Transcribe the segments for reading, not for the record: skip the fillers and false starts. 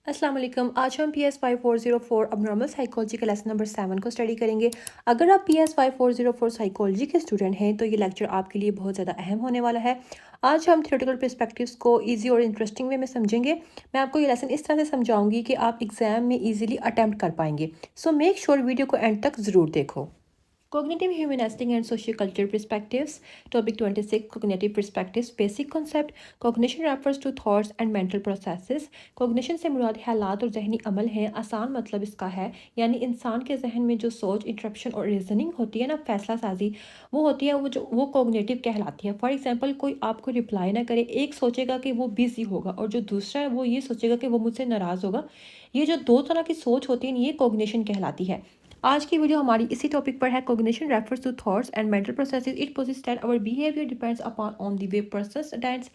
अस्सलाम वालेकुम। आज हम PS5404 अबनॉर्मल साइकोलॉजी का लेसन नंबर 7 को स्टडी करेंगे। अगर आप PS5404 साइकोलॉजी के स्टूडेंट हैं तो ये लेक्चर आपके लिए बहुत ज़्यादा अहम होने वाला है। आज हम थ्योरेटिकल पर्सपेक्टिव्स को इजी और इंटरेस्टिंग वे में समझेंगे। मैं आपको ये लेसन इस तरह से समझाऊंगी कि आप एग्जाम में इजीली अटेम्प्ट कर पाएंगे। सो मेक श्योर वीडियो को एंड तक ज़रूर देखो। Cognitive Humanistic and Sociocultural Perspectives. Topic 26. Cognitive Perspectives. Basic concept. Cognition refers to thoughts and mental processes. Cognition से मुराद ख्यालात और जहनी अमल है। आसान मतलब इसका है यानी इंसान के जहन में जो सोच, इंटरप्शन और रीजनिंग होती है ना, फैसला साजी, वो होती है, वो कॉग्निटिव कहलाती है। फॉर एग्जांपल, कोई आपको रिप्लाई ना करे, एक सोचेगा कि वो बिजी होगा और जो दूसरा है वो ये सोचेगा कि वो मुझसे नाराज़ होगा। ये जो दो तरह की सोच होती है ये कॉग्निशन कहलाती है। आज की वीडियो हमारी इसी टॉपिक पर है। Cognition refers to thoughts and mental processes. It poses that our behaviour depends upon on the way persons attends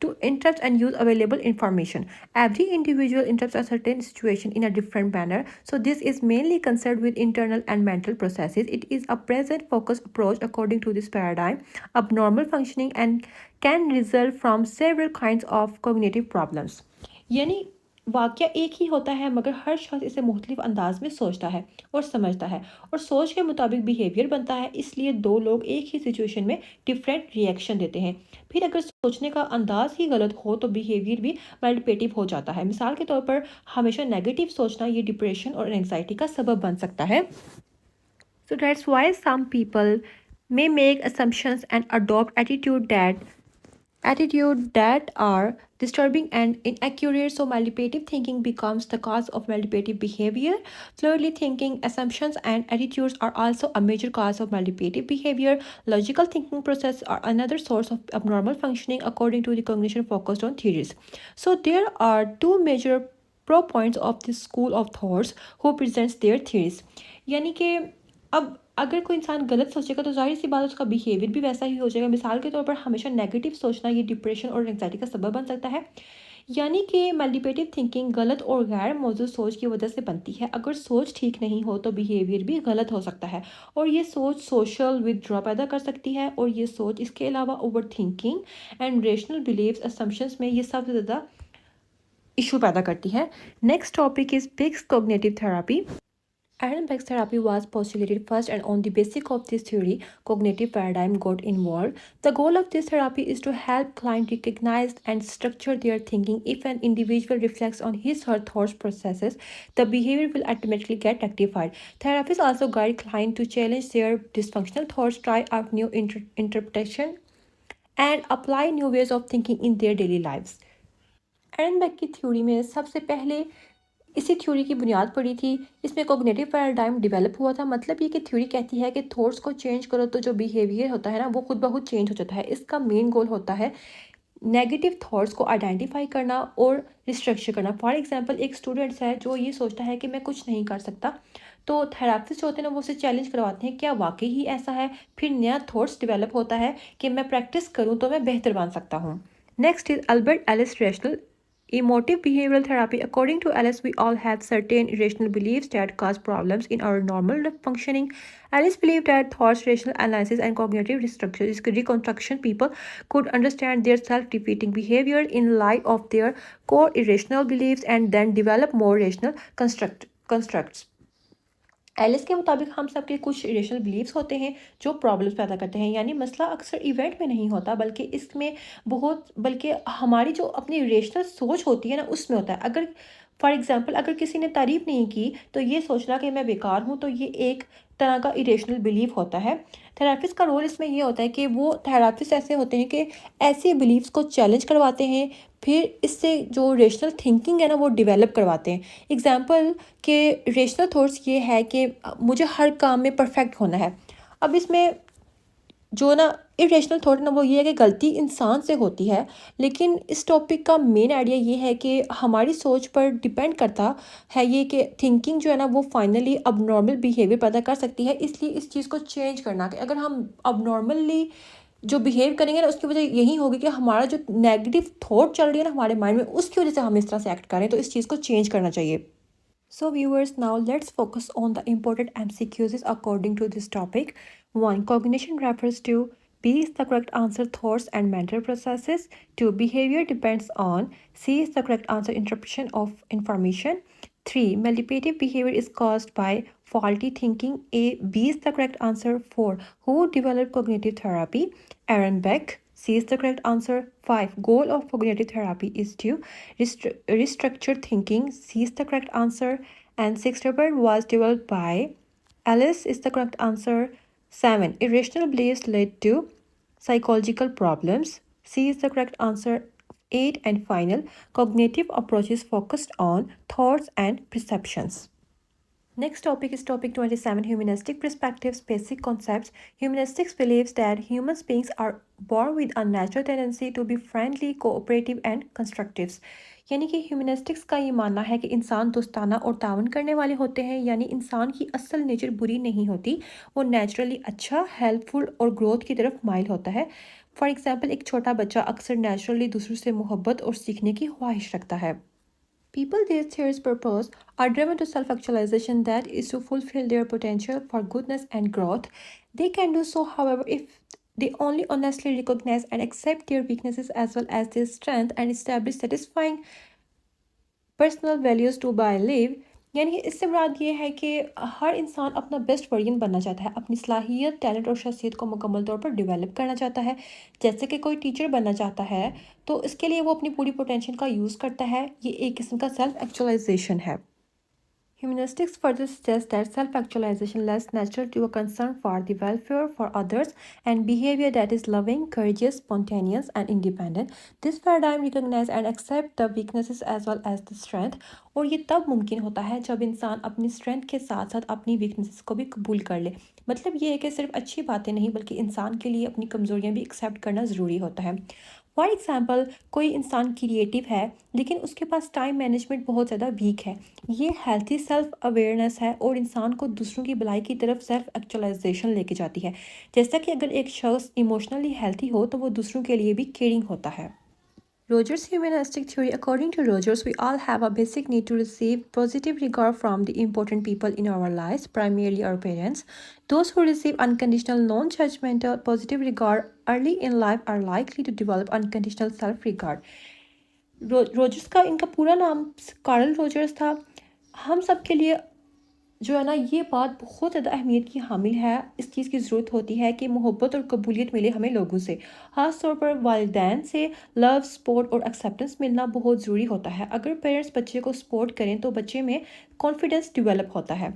to interrupt and use available information. Every individual interrupts a certain situation in a different manner. So this is mainly concerned with internal and mental processes. It is a present focused approach according to this paradigm. Abnormal functioning and can result from several kinds of cognitive problems. यानी वाक्य एक ही होता है मगर हर शख्स इसे मुख्तलिफ अंदाज में सोचता है और समझता है और सोच के मुताबिक बिहेवियर बनता है। इसलिए दो लोग एक ही सिचुएशन में डिफरेंट रिएक्शन देते हैं। फिर अगर सोचने का अंदाज ही गलत हो तो बिहेवियर भी मैनिपुलेटिव हो जाता है। मिसाल के तौर पर हमेशा नेगेटिव सोचना ये डिप्रेशन और एंग्जाइटी का सबब बन सकता है। So that's why some people may make assumptions and adopt attitude that are disturbing and inaccurate. So manipulative thinking becomes the cause of manipulative behavior. Clearly thinking, assumptions and attitudes are also a major cause of manipulative behavior. Logical thinking processes are another source of abnormal functioning according to the cognition focused on theories. So there are two major pro points of this school of thoughts who presents their theories. यानी कि अब अगर कोई इंसान गलत सोचेगा तो जाहिर सी बात है उसका बिहेवियर भी वैसा ही हो जाएगा। मिसाल के तौर पर हमेशा नेगेटिव सोचना ये डिप्रेशन और एंग्जाइटी का सबब बन सकता है। यानी कि मैनिपुलेटिव थिंकिंग गलत और गैर मौजूद सोच की वजह से बनती है। अगर सोच ठीक नहीं हो तो बिहेवियर भी गलत हो सकता है और ये सोच सोशल विदड्रॉ पैदा कर सकती है। और ये सोच इसके अलावा over thinking and rational beliefs assumptions में ये सबसे ज़्यादा इशू पैदा करती है। Next topic is Beck's cognitive therapy. Ehrenberg's therapy was postulated first, and on the basis of this theory, cognitive paradigm got involved. The goal of this therapy is to help clients recognize and structure their thinking. If an individual reflects on his or her thought processes, the behavior will automatically get rectified. Therapists also guide clients to challenge their dysfunctional thoughts, try out new interpretation, and apply new ways of thinking in their daily lives. एरनबर्ग की theory में सबसे पहले इसी theory की बुनियाद पड़ी थी। इसमें कॉग्निटिव पैराडाइम डेवलप हुआ था। मतलब ये कि थ्योरी कहती है कि थॉट्स को चेंज करो तो जो बिहेवियर होता है ना वो खुद ब खुद चेंज हो जाता है। इसका मेन गोल होता है नेगेटिव थॉट्स को आइडेंटिफाई करना और रिस्ट्रक्चर करना। फॉर एग्जांपल, एक स्टूडेंट्स है जो ये सोचता है कि मैं कुछ नहीं कर सकता, तो थेरापिस्ट होते हैं ना वो उसे चैलेंज करवाते हैं क्या वाकई ही ऐसा है। फिर नया थॉट्स डेवलप होता है कि मैं प्रैक्टिस करूँ तो मैं बेहतर बन सकता हूँ। Next is Albert Ellis rational emotive behavioral therapy. According to Alice, we all have certain irrational beliefs that cause problems in our normal functioning. Alice believed that thoughts, rational analysis, and cognitive reconstruction people could understand their self-defeating behavior in light of their core irrational beliefs and then develop more rational constructs. Ellis के मुताबिक हम सबके कुछ irrational beliefs होते हैं जो problems पैदा करते हैं। यानी मसला अक्सर इवेंट में नहीं होता बल्कि हमारी जो अपनी इरेशनल सोच होती है ना उसमें होता है। अगर फॉर एग्जांपल अगर किसी ने तारीफ़ नहीं की तो ये सोचना कि मैं बेकार हूँ, तो ये एक तरह का इरेशनल बिलीफ होता है। थेरापिस्ट का रोल इसमें ये होता है कि वो थेरापिस्ट ऐसे होते हैं कि ऐसे बिलीव्स को चैलेंज करवाते हैं, फिर इससे जो रेशनल थिंकिंग है ना वो डेवलप करवाते हैं। एग्जांपल के रेशनल थॉट्स ये है कि मुझे हर काम में परफेक्ट होना है। अब इसमें जो ना इरेशनल थॉट ना वो ये है कि गलती इंसान से होती है। लेकिन इस टॉपिक का मेन आइडिया ये है कि हमारी सोच पर डिपेंड करता है ये कि थिंकिंग जो है ना वो फाइनली अब बिहेवियर पैदा कर सकती है। इसलिए इस चीज़ को चेंज करना कि अगर हम अब जो बिहेव करेंगे ना उसकी वजह यही होगी कि हमारा जो नेगेटिव थॉट चल रही है ना हमारे माइंड में उसकी वजह से हम इस तरह से एक्ट करें, तो इस चीज़ को चेंज करना चाहिए। So viewers, now let's focus on the important MCQs according to this topic. 1. Cognition refers to B is the correct answer, thoughts and mental processes. 2. Behavior depends on. C is the correct answer, interpretation of information. 3. Manipulative behavior is caused by faulty thinking. B is the correct answer. 4. Who developed cognitive therapy? Aaron Beck. C is the correct answer. 5. Goal of cognitive therapy is to restructure thinking. C is the correct answer. And 6. Rubber was developed by Alice is the correct answer. 7. Irrational beliefs lead to psychological problems. C is the correct answer. 8. And final, cognitive approaches focused on thoughts and perceptions. Next topic is topic 27, humanistic perspectives, basic concepts. Humanistics believes that human beings are born with a natural tendency to be friendly, cooperative and constructive. यानी कि ह्यूमनिस्टिक्स का ये मानना है कि इंसान दोस्ताना और तावन करने वाले होते हैं, यानी इंसान की असल नेचर बुरी नहीं होती, वो नेचुरली अच्छा, हेल्पफुल और ग्रोथ की तरफ माइल होता है. फॉर एग्जाम्पल, एक छोटा बच्चा अक्सर नेचुरली दूसरों से मोहब्बत और सीखने की ख्वाहिश रखता है. People their theories purpose are driven to self-actualization, that is to fulfill their potential for goodness and growth. They can do so, however, if they only honestly recognize and accept their weaknesses as well as their strength and establish satisfying personal values to by live. यानी कि इससे मुराद ये है कि हर इंसान अपना best version बनना चाहता है, अपनी सलाहियत, टैलेंट और शख्सियत को मुकम्मल तौर पर डेवलप करना चाहता है. जैसे कि कोई टीचर बनना चाहता है तो इसके लिए वो अपनी पूरी पोटेंशियल का यूज़ करता है. ये एक किस्म का सेल्फ एक्चुअलाइजेशन है. Humanistics further suggests that self-actualization lies natural to a concern for the welfare for others and behavior that is loving, courageous, spontaneous, and independent. This paradigm recognizes and accepts the weaknesses as well as the strength. और ये तब मुमकिन होता है जब इंसान अपनी strength के साथ साथ अपनी वीकनेसेस को भी कबूल कर ले. मतलब ये है कि सिर्फ अच्छी बातें नहीं बल्कि इंसान के लिए अपनी कमज़ोरियाँ भी एक्सेप्ट करना ज़रूरी होता है. फॉर एग्ज़ाम्पल, कोई इंसान क्रिएटिव है लेकिन उसके पास टाइम मैनेजमेंट बहुत ज़्यादा वीक है. ये हेल्थी सेल्फ अवेयरनेस है और इंसान को दूसरों की भलाई की तरफ सेल्फ एक्चुअलाइजेशन लेके जाती है. जैसा कि अगर एक शख्स इमोशनली हेल्थी हो तो वो दूसरों के लिए भी केयरिंग होता है. Rogers' humanistic theory. According to Rogers, we all have a basic need to receive positive regard from the important people in our lives, primarily our parents. Those who receive unconditional, non-judgmental, positive regard early in life are likely to develop unconditional self-regard. Rogers का इनका पूरा नाम Carl Rogers था. हम सब के लिए जो है ना, ये बात बहुत ज़्यादा अहमियत की हामिल है. इस चीज़ की ज़रूरत होती है कि मोहब्बत और कबूलियत मिले हमें लोगों से, ख़ास तौर पर वालिदैन से लव, सपोर्ट और एक्सेप्टेंस मिलना बहुत ज़रूरी होता है. अगर पेरेंट्स बच्चे को सपोर्ट करें तो बच्चे में कॉन्फिडेंस डेवलप होता है.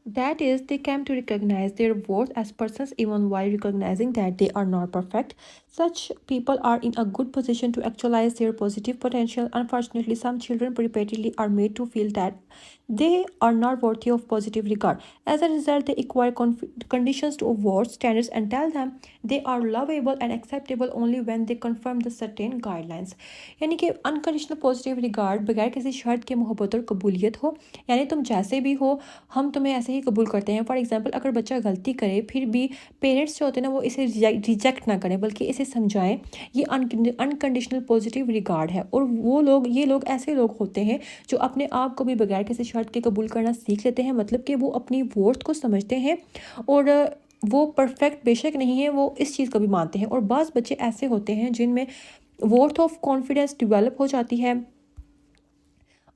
That is, they came to recognize their worth as persons even while recognizing that they are not perfect. Such people are in a good position to actualize their positive potential. Unfortunately, some children repeatedly are made to feel that they are not worthy of positive regard. As a result, they acquire conditions to award standards and tell them they are lovable and acceptable only when they confirm the certain guidelines. यानी कि unconditional positive regard बगैर किसी शर्त के मोहब्बत और कबूलियत हो, यानी तुम जैसे भी हो हम तुम्हें ऐसे ही कबूल करते हैं. फॉर एग्जांपल, अगर बच्चा गलती करे फिर भी पेरेंट्स जो होते हैं ना वो इसे रिजेक्ट ना करें बल्कि इसे समझाएं. ये अनकंडीशनल पॉजिटिव रिगार्ड है. और ये लोग ऐसे लोग होते हैं जो अपने आप को भी बगैर किसी शर्त के कबूल करना सीख लेते हैं. मतलब कि वो अपनी वर्थ को समझते हैं और वो परफेक्ट बेशक नहीं है, वो इस चीज़ को भी मानते हैं. और बाज़ बच्चे ऐसे होते हैं जिनमें वर्थ ऑफ कॉन्फिडेंस डेवलप हो जाती है.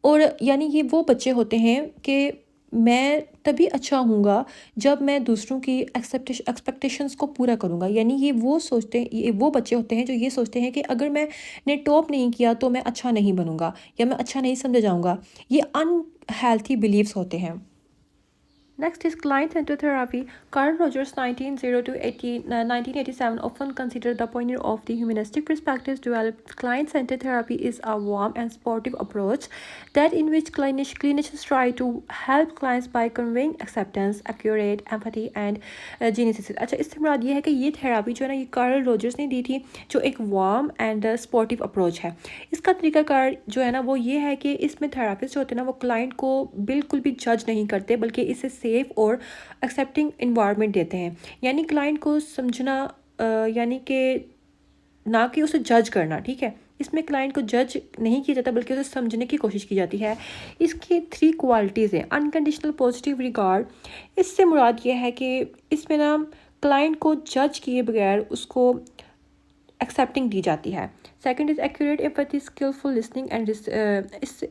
और यानी ये वो बच्चे होते हैं कि मैं तभी अच्छा होऊंगा जब मैं दूसरों की एक्सपेक्टेशंस को पूरा करूंगा. यानी ये वो बच्चे होते हैं जो ये सोचते हैं कि अगर मैंने टॉप नहीं किया तो मैं अच्छा नहीं बनूंगा या मैं अच्छा नहीं समझा जाऊंगा. ये अनहेल्थी बिलीव्स होते हैं. Next is client-centered therapy. Carl Rogers, 1987, often considered the pioneer of the humanistic perspectives. Developed client-centered therapy is a warm and supportive approach that in which clinicians try to help clients by conveying acceptance, accurate empathy and genesis. अच्छा, इससे मुराद ये है कि ये therapy जो है ना, ये कार्ल रोजर्स ने दी थी, जो एक वार्म एंड सपोर्टिव अप्रोच है. इसका तरीकाकार जो है ना वो ये है कि इसमें थेरापिस्ट जो होते हैं ना वो क्लाइंट को बिल्कुल भी जज नहीं करते बल्कि इसे सेफ और एक्सेप्टिंग इन्वायरमेंट देते हैं. यानी क्लाइंट को समझना, यानी कि ना कि उसे जज करना. ठीक है, इसमें क्लाइंट को जज नहीं किया जाता बल्कि उसे समझने की कोशिश की जाती है. इसकी 3 क्वालिटीज़ हैं. अनकंडीशनल पॉजिटिव रिगार्ड, इससे मुराद ये है कि इसमें ना क्लाइंट को जज किए बगैर उसको एक्सेप्टिंग दी जाती है। Second is accurate empathy, skilful listening and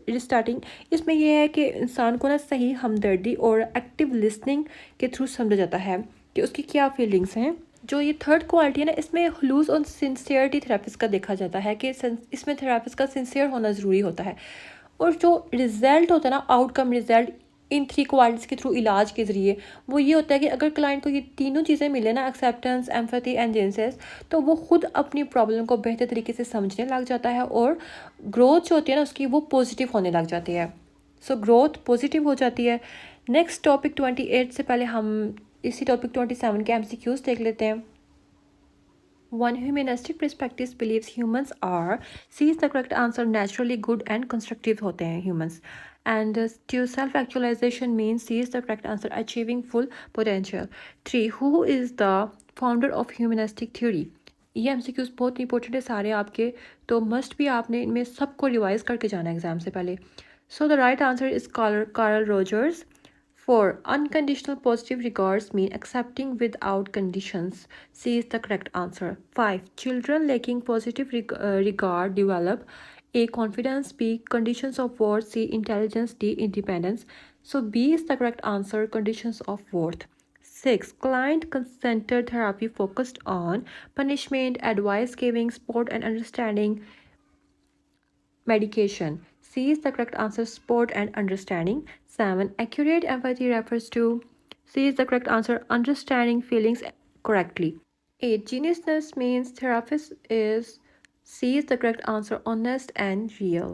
restarting. इसमें यह है कि इंसान को ना सही हमदर्दी और एक्टिव लिसनिंग के थ्रू समझा जाता है कि उसकी क्या फीलिंग्स हैं। जो ये थर्ड क्वालिटी है ना, इसमें हुलूस और सिंसियरिटी थेरेपिस्ट का देखा जाता है कि इसमें थेरेपिस्ट का सिंसियर होना ज़रूरी होता है। और जो रिज़ल्ट होता है ना, outcome result in three qualities के थ्रू इलाज के ज़रिए, वो ये होता है कि अगर क्लाइंट को ये तीनों चीज़ें मिले ना, एक्सेप्टेंस, एम्पैथी एंड जेंसेस, तो वो खुद अपनी प्रॉब्लम को बेहतर तरीके से समझने लग जाता है और ग्रोथ जो होती है ना उसकी, वो पॉजिटिव होने लग जाती है। सो ग्रोथ पॉजिटिव हो जाती है। नेक्स्ट टॉपिक 28 से पहले हम इसी टॉपिक 27 के MCQs देख लेते हैं। One humanistic perspective believes humans are, sees the correct answer naturally good and constructive होते हैं humans. And to self-actualization means sees the correct answer achieving full potential. 3. Who is the founder of humanistic theory? ये MCQs बहुत important है सारे आपके, तो must भी आपने इनमें सबको रिवाइज करके जाना एग्जाम से पहले. So the right answer is Carl Rogers. 4. Unconditional positive regards mean accepting without conditions. C is the correct answer. 5. Children lacking positive regard develop A. Confidence, B. Conditions of worth, C. Intelligence, D. Independence. So B is the correct answer, conditions of worth. 6. Client-centered therapy focused on punishment, advice giving, support and understanding, medication. C is the correct answer, support and understanding. 7. Accurate empathy refers to. C is the correct answer, understanding feelings correctly. 8. Genuineness means therapist is. C is the correct answer, honest and real.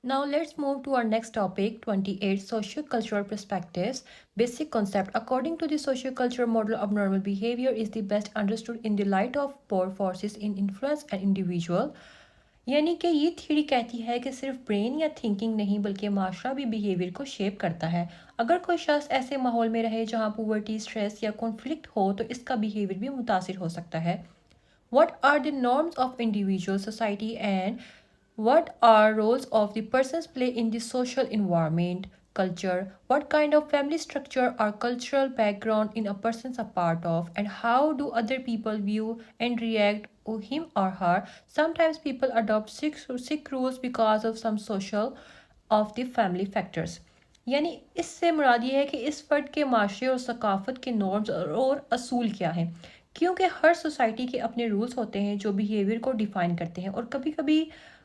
Now let's move to our next topic, 28, socio-cultural perspectives. Basic concept. According to the socio-cultural model, abnormal behavior is the best understood in the light of power forces in influence an individual. यानी कि ये theory कहती है कि सिर्फ brain या thinking नहीं बल्कि माशरा भी बिहेवियर को शेप करता है। अगर कोई शख्स ऐसे माहौल में रहे जहाँ पुवर्टी, स्ट्रेस या कॉन्फ्लिक्ट हो तो इसका बिहेवियर भी मुतासिर हो सकता है। What are the norms of individual society and what are roles of the persons play in the social environment, culture? What kind of family structure or cultural background in a person's a part of, and how do other people view and react to him or her? Sometimes people adopt sick rules because of some social of the family factors. यानी इससे मुराद ये है कि इस फ़र्द के माशरे और सकाफ़त के नॉर्म्स और असूल क्या हैं, क्योंकि हर सोसाइटी के अपने रूल्स होते हैं जो बिहेवियर को डिफ़ाइन करते हैं और कभी कभी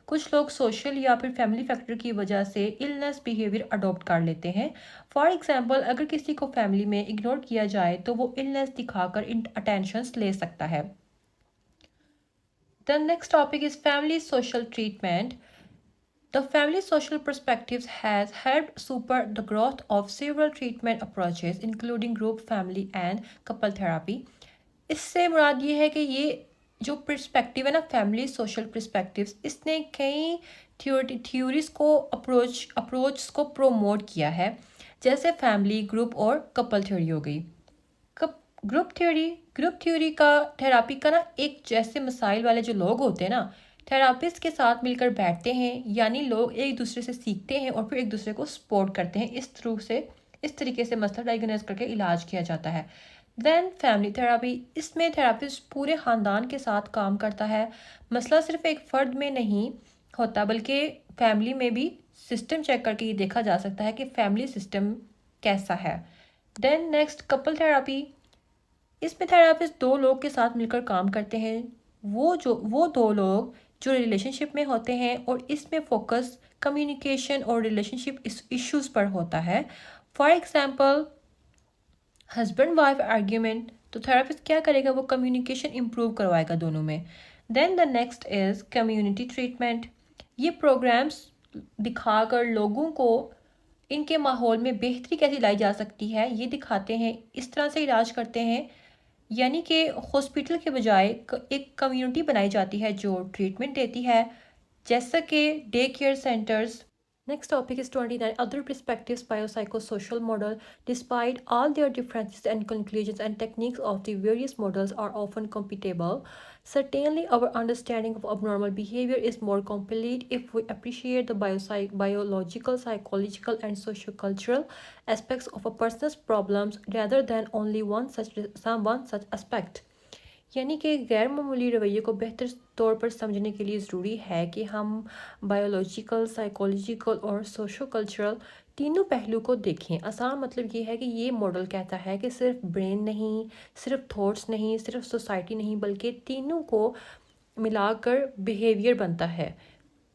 कुछ लोग सोशल या फिर फैमिली फैक्टर की वजह से इलनेस बिहेवियर अडॉप्ट कर लेते हैं। फॉर एग्जांपल, अगर किसी को फैमिली में इग्नोर किया जाए तो वो इलनेस दिखाकर अटेंशंस ले सकता है। The next topic is family social treatment. The family social perspectives has helped support the growth of several treatment approaches, including group, family, and couple therapy. इससे मुराद ये है कि ये जो पर्सपेक्टिव है ना, फैमिली सोशल पर्सपेक्टिव्स, इसने कई थ्योरीज को अप्रोच को प्रोमोट किया है, जैसे फैमिली, ग्रुप और कपल थ्योरी हो गई। ग्रुप थ्योरी का थेरापी का ना, एक जैसे मसाइल वाले जो लोग होते हैं ना, थेरापिस्ट के साथ मिलकर बैठते हैं, यानी लोग एक दूसरे से सीखते हैं और फिर एक दूसरे को सपोर्ट करते हैं। इस तरीके से मसला डायग्नोज करके इलाज किया जाता है। देन फैमिली थेरापी, इसमें थेरापिस्ट पूरे ख़ानदान के साथ काम करता है। मसला सिर्फ एक फ़र्द में नहीं होता बल्कि फैमिली में भी सिस्टम चेक करके ये देखा जा सकता है कि फैमिली सिस्टम कैसा है। देन नेक्स्ट कपल थेरापी, इसमें थेरापिस्ट दो लोग के साथ मिलकर काम करते हैं, वो दो लोग जो रिलेशनशिप में होते हैं, और इसमें फोकस कम्युनिकेशन और रिलेशनशिप इश्यूज पर होता है। For example, husband wife argument, तो थेरापिस्ट क्या करेगा, वो कम्युनिकेशन इम्प्रूव करवाएगा दोनों में। Then the next is community treatment. ये प्रोग्राम्स दिखाकर लोगों को इनके माहौल में बेहतरी कैसे लाई जा सकती है ये दिखाते हैं, इस तरह से इलाज करते हैं, यानी कि हॉस्पिटल के बजाय एक कम्युनिटी बनाई जाती है जो ट्रीटमेंट देती है, जैसा कि day care centres. Next topic is 29, other perspectives biopsychosocial model. Despite all their differences and conclusions and techniques of the various models are often compatible. Certainly, our understanding of abnormal behavior is more complete if we appreciate the biological, psychological, and sociocultural aspects of a person's problems rather than only one such aspect. यानी कि गैर मामूली रवैये को बेहतर तौर पर समझने के लिए ज़रूरी है कि हम बायोलॉजिकल, साइकोलॉजिकल और सोशो कल्चरल तीनों पहलू को देखें। आसान मतलब ये है कि ये मॉडल कहता है कि सिर्फ ब्रेन नहीं, सिर्फ थॉट्स नहीं, सिर्फ सोसाइटी नहीं, बल्कि तीनों को मिलाकर बिहेवियर बनता है।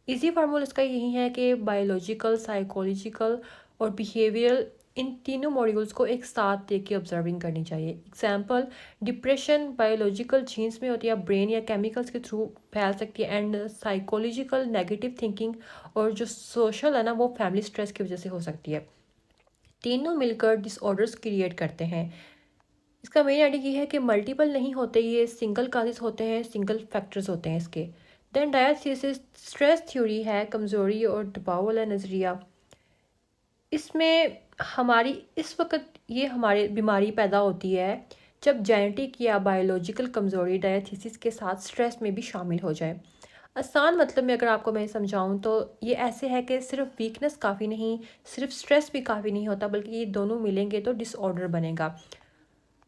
इजी फार्मूला इसका यही है कि बायोलॉजिकल, साइकोलॉजिकल और बिहेवियरल इन तीनों मॉड्यूल्स को एक साथ देख के ऑब्जर्विंग करनी चाहिए। एग्जाम्पल, डिप्रेशन बायोलॉजिकल जीन्स में होती है, ब्रेन या केमिकल्स के थ्रू फैल सकती है, एंड साइकोलॉजिकल नेगेटिव थिंकिंग और जो सोशल है ना वो फैमिली स्ट्रेस की वजह से हो सकती है। तीनों मिलकर डिसऑर्डर्स क्रिएट करते हैं। इसका मेन आइडिया ये है कि मल्टीपल नहीं होते, ये सिंगल काजेस होते हैं, सिंगल फैक्टर्स होते हैं इसके। देन डायथीसिस स्ट्रेस थ्योरी है, कमज़ोरी और दबाव वाला नज़रिया। इसमें हमारी इस वक्त ये हमारे बीमारी पैदा होती है जब जेनेटिक या बायोलॉजिकल कमज़ोरी डायथीसिस के साथ स्ट्रेस में भी शामिल हो जाए। आसान मतलब में अगर आपको मैं समझाऊं तो ये ऐसे है कि सिर्फ वीकनेस काफ़ी नहीं, सिर्फ स्ट्रेस भी काफ़ी नहीं होता, बल्कि ये दोनों मिलेंगे तो डिसऑर्डर बनेगा।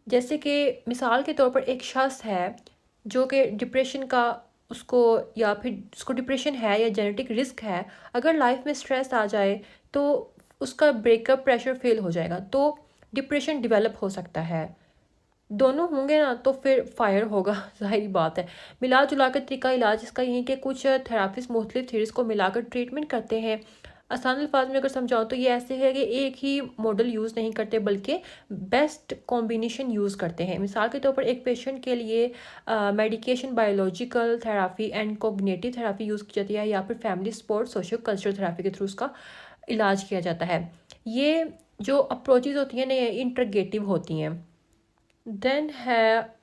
जैसे कि मिसाल के तौर पर एक शख्स है जो कि डिप्रेशन का उसको या फिर उसको डिप्रेशन है या जेनेटिक रिस्क है, अगर लाइफ में स्ट्रेस आ जाए तो उसका ब्रेकअप प्रेशर फेल हो जाएगा, तो डिप्रेशन डेवलप हो सकता है। दोनों होंगे ना तो फिर फायर होगा ज़ाहिर बात है। मिला जुला कर तरीका इलाज इसका यही कि कुछ थेरापिस्ट मुख्तलिफ थेरीज को मिलाकर ट्रीटमेंट करते हैं। आसान अल्फाज में अगर समझाऊँ तो ये ऐसे है कि एक ही मॉडल यूज़ नहीं करते बल्कि बेस्ट कॉम्बिनेशन यूज़ करते हैं। मिसाल के तौर पर एक पेशेंट के लिए medication, biological therapy and cognitive therapy use की जाती है, या फिर family support, social cultural therapy के थ्रू उसका इलाज किया जाता है। ये जो अप्रोचेज होती हैं ना ये इंटरगेटिव होती हैं। देन है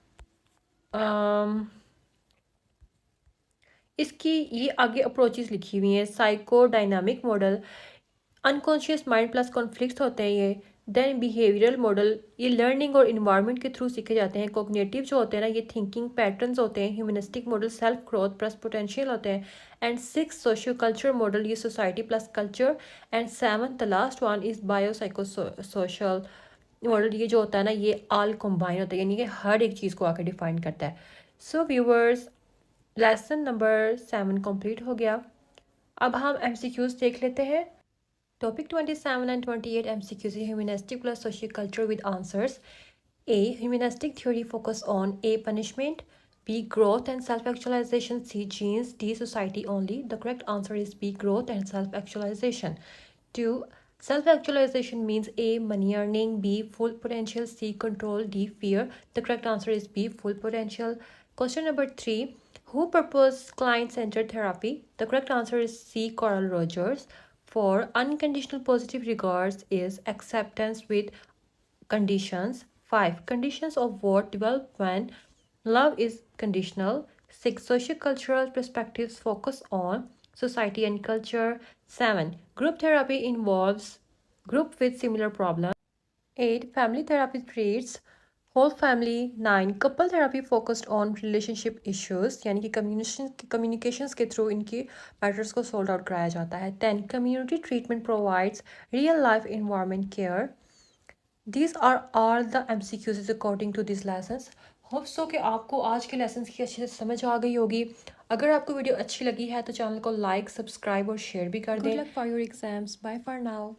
इसकी ये आगे अप्रोचेस लिखी हुई हैं। Psycho dynamic model, unconscious mind plus conflict होते हैं ये। देन बिहेवियरल मॉडल, ये लर्निंग और इन्वायरमेंट के थ्रू सीखे जाते हैं। कोग्निटिव जो होते हैं ना ये थिंकिंग पैटर्न्स होते हैं। Humanistic model self growth plus potential होते हैं। एंड 6 सोशियो कल्चर मॉडल, ये society plus culture. And 7 the last one is bio psycho social model, ये जो होता है ना ये ऑल कम्बाइन होता है, यानी कि हर एक चीज़ को आकर डिफाइन करता है। सो व्यूवर्स, लेसन नंबर 7 कंप्लीट हो गया। अब हम MCQs देख लेते हैं। टॉपिक 27 and 28 MCQs है humanistic plus social culture with answers. A. Humanistic theory focus on A. Punishment, B. Growth and self-actualization, C. Genes, D. Society only. The correct answer is B. Growth and self-actualization. 2. Self-actualization means A. Money earning, B. Full potential, C. Control, D. Fear. The correct answer is B. Full potential. Question number 3. Who proposed client-centered therapy? The correct answer is C. Carl Rogers. 4. Unconditional positive regards is acceptance with conditions. 5. Conditions of what develop when love is conditional. 6. Sociocultural perspectives focus on society and culture. 7. Group therapy involves group with similar problems. 8. Family therapy treats whole family. 9. Couple therapy focused on relationship issues, यानी कि communications के through इनकी matters को solve out कराया जाता है. 10. Community treatment provides real life environment care. These are all the MCQs according to these lessons. Hope so कि आपको आज के लेसन्स की अच्छे से समझ आ गई होगी। अगर आपको वीडियो अच्छी लगी है तो चैनल को लाइक, सब्सक्राइब और शेयर भी कर दें। Good luck for your exams. Bye for now.